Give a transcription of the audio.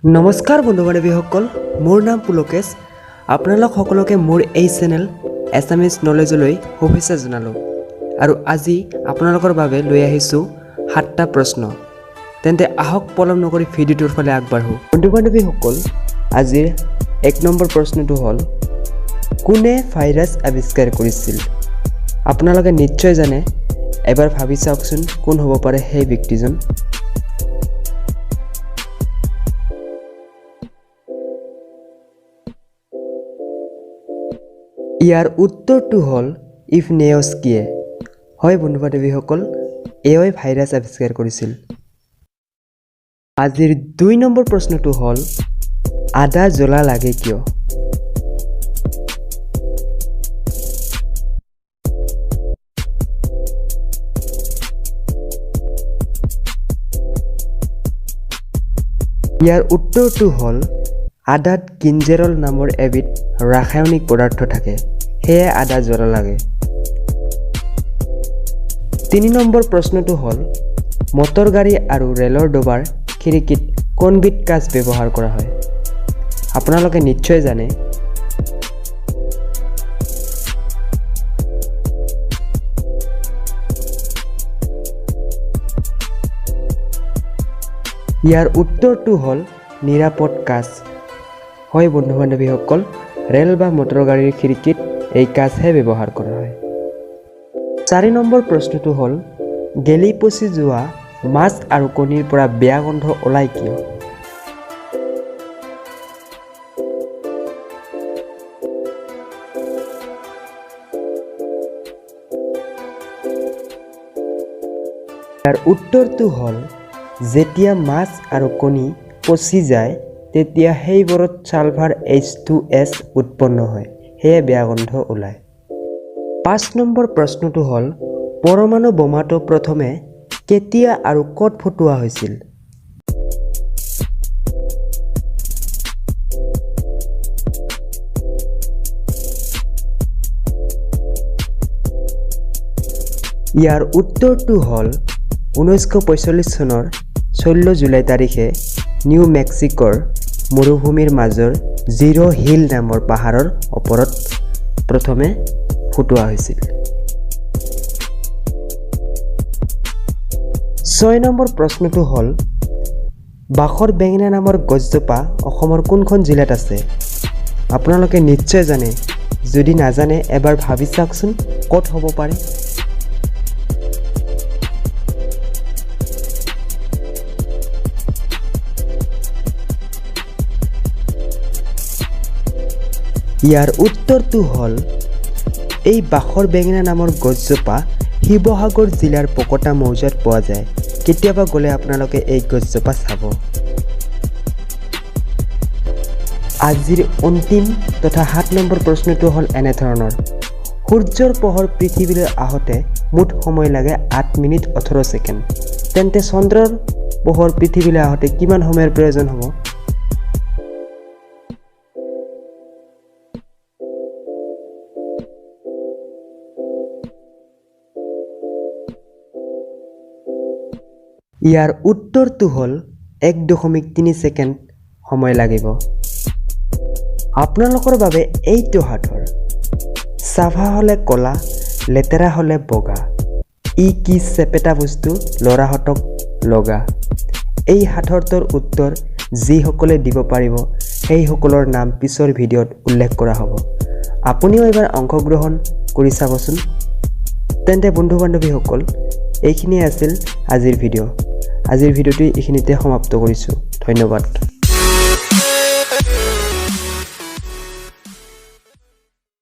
নমস্কাৰ বন্ধু বান্ধৱীসকল, মোৰ নাম পুলকেশ। আপোনালোক সকলোকে মোৰ এই চেনেল এছামিজ নলেজলৈ শুভেচ্ছা জনালোঁ। আৰু আজি আপোনালোকৰ বাবে লৈ আহিছোঁ 7টা প্ৰশ্ন। তেন্তে আহক পলম নকৰি ভিডিঅ'টোৰ ফালে আগবাঢ়োঁ। বন্ধু বান্ধৱীসকল, আজিৰ 1 নম্বৰ প্ৰশ্নটো হ'ল, কোনে ভাইৰাছ আৱিষ্কাৰ কৰিছিল? আপোনালোকে নিশ্চয় জানে। এবাৰ ভাবি চাওকচোন কোন হ'ব পাৰে সেই ব্যক্তিজন। ইয়াৰ উত্তৰটো হ'ল ইভনেয়স্কিয়ে। হয় বন্ধু বান্ধৱীসকল, এওঁই ভাইৰাছ আৱিষ্কাৰ কৰিছিল। আজিৰ 2 নম্বৰ প্ৰশ্নটো হ'ল, আদা জ্বলা লাগে কিয়? ইয়াৰ উত্তৰটো হ'ল, আদাত গিঞ্জেৰল নামৰ এবিধ ৰাসায়নিক পদাৰ্থ থাকে, সেয়ে আদা জ্বলা লাগে। 3 নম্বৰ প্ৰশ্নটো হ'ল, মটৰ গাড়ী আৰু ৰেলৰ ডবাৰ খিৰিকীত কোনবিধ কাঁচ ব্যৱহাৰ কৰা হয়? আপোনালোকে নিশ্চয় জানে। ইয়াৰ উত্তৰটো হ'ল নিৰাপদ কাঁচ। হয় বন্ধু বান্ধৱীসকল, ৰেল বা মটৰ গাড়ীৰ খিৰিকীত এই কাঁচহে ব্যৱহাৰ কৰা হয়। 4 নম্বৰ প্ৰশ্নটো হ'ল, গেলি পচি যোৱা মাছ আৰু কণীৰ পৰা বেয়া গোন্ধ ওলাই কিয়? ইয়াৰ উত্তৰটো হ'ল, যেতিয়া মাছ আৰু কণী পচি যায় তেতিয়া সেইবোৰত ছালফাৰ H2S উৎপন্ন হয়, সেয়ে বেয়া গোন্ধ ওলায়। 5 নম্বৰ প্ৰশ্নটো হ'ল, পৰমাণু বোমাটো প্ৰথমে কেতিয়া আৰু ক'ত ফুটোৱা হৈছিল? ইয়াৰ উত্তৰটো হ'ল 1945 চনৰ 16 জুলাই তাৰিখে নিউ মেক্সিকোৰ মৰুভূমিৰ মাজৰ জিৰ' হিল নামৰ পাহাৰৰ ওপৰত প্ৰথমে ফুটোৱা হৈছিল। 6 নম্বৰ প্ৰশ্নটো হ'ল, বাখৰ বেঙেনা নামৰ গছজোপা অসমৰ কোনখন জিলাত আছে? আপোনালোকে নিশ্চয় জানে। যদি নাজানে এবাৰ ভাবি চাওকচোন ক'ত হ'ব পাৰে। ইয়াৰ উত্তৰটো হ'ল, এই বাখৰ বেঙেনা নামৰ গছজোপা শিৱসাগৰ জিলাৰ পকতা মৌজাত পোৱা যায়। কেতিয়াবা গ'লে আপোনালোকে এই গছজোপা চাব। আজিৰ অন্তিম তথা 7 নম্বৰ প্ৰশ্নটো হ'ল এনেধৰণৰ, সূৰ্যৰ পোহৰ পৃথিৱীলৈ আহোঁতে মুঠ সময় লাগে 8 মিনিট 18 ছেকেণ্ড। তেন্তে চন্দ্ৰৰ পোহৰ পৃথিৱীলৈ আহোঁতে কিমান সময়ৰ প্ৰয়োজন হ'ব? ইয়াৰ উত্তৰটো হ'ল 1.3 ছেকেণ্ড সময় লাগিব। আপোনালোকৰ বাবে এইটো সাঁথৰ, চাফা হ'লে ক'লা, লেতেৰা হ'লে বগা, ই কি চেপেটা বস্তু ল'ৰাহঁতক লগা। এই সাঁথৰটোৰ উত্তৰ যিসকলে দিব পাৰিব সেইসকলৰ নাম পিছৰ ভিডিঅ'ত উল্লেখ কৰা হ'ব। আপুনিও এবাৰ অংশগ্ৰহণ কৰি চাবচোন। তেন্তে বন্ধু বান্ধৱীসকল, এইখিনিয়ে আছিল আজিৰ ভিডিঅ'। আজিৰ ভিডিঅ'টি এইখিনিতে সমাপ্ত কৰিছোঁ। ধন্যবাদ।